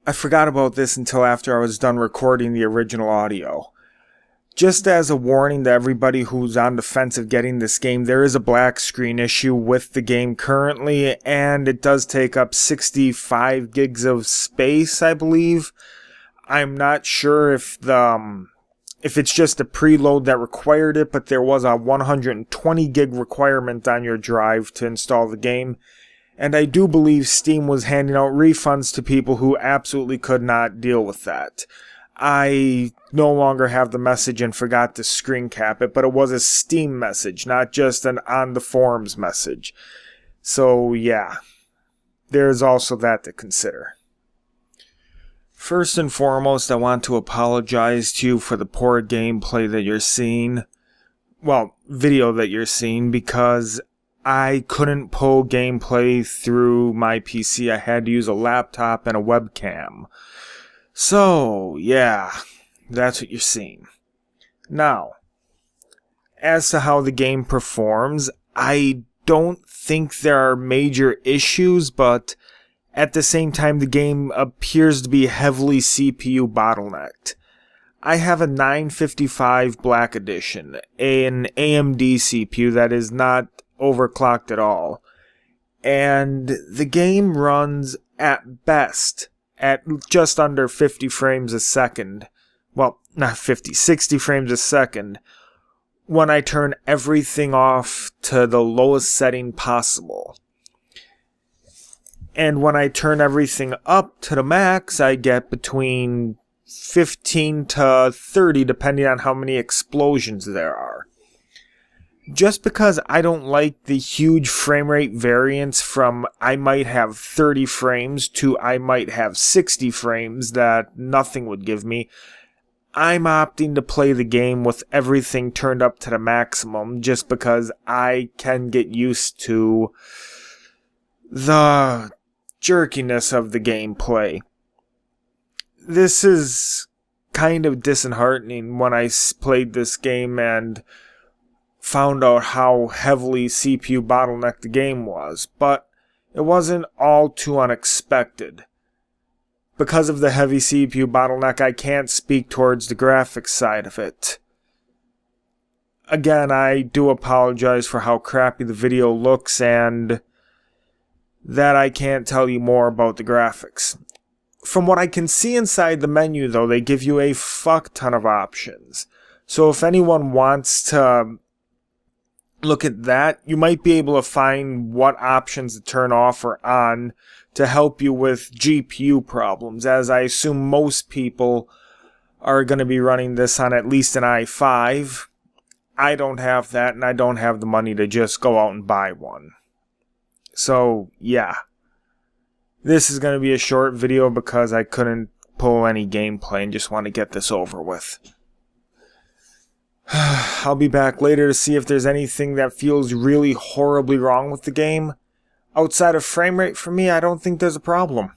I forgot about this until after I was done recording the original audio. Just as a warning to everybody who's on the fence of getting this game, there is a black screen issue with the game currently, and it does take up 65 gigs of space, I believe. I'm not sure if it's just a preload that required it, but there was a 120 gig requirement on your drive to install the game. And I do believe Steam was handing out refunds to people who absolutely could not deal with that. I no longer have the message and forgot to screen cap it, but it was a Steam message, not just an on the forums message. So yeah, there's also that to consider. First and foremost, I want to apologize to you for the poor gameplay that you're seeing. Well, video that you're seeing, because I couldn't pull gameplay through my PC. I had to use a laptop and a webcam. So, yeah, that's what you're seeing. Now, as to how the game performs, I don't think there are major issues, but at the same time, the game appears to be heavily CPU bottlenecked. I have a 955 Black Edition, an AMD CPU that is not overclocked at all, and the game runs at best at just under 50 frames a second. Well, not 50, 60 frames a second when I turn everything off to the lowest setting possible. And when I turn everything up to the max, I get between 15 to 30 depending on how many explosions there are. Just because I don't like the huge frame rate variance from I might have 30 frames to I might have 60 frames that nothing would give me, I'm opting to play the game with everything turned up to the maximum just because I can get used to the jerkiness of the gameplay. This is kind of disheartening when I played this game and found out how heavily CPU bottlenecked the game was, but it wasn't all too unexpected. Because of the heavy CPU bottleneck, I can't speak towards the graphics side of it. Again, I do apologize for how crappy the video looks and that I can't tell you more about the graphics. From what I can see inside the menu, though, they give you a fuck ton of options. So if anyone wants to look at that, you might be able to find what options to turn off or on to help you with GPU problems, as I assume most people are going to be running this on at least an i5. I don't have that, and I don't have the money to just go out and buy one. So, yeah. This is going to be a short video because I couldn't pull any gameplay and just want to get this over with. I'll be back later to see if there's anything that feels really horribly wrong with the game. Outside of frame rate, for me, I don't think there's a problem.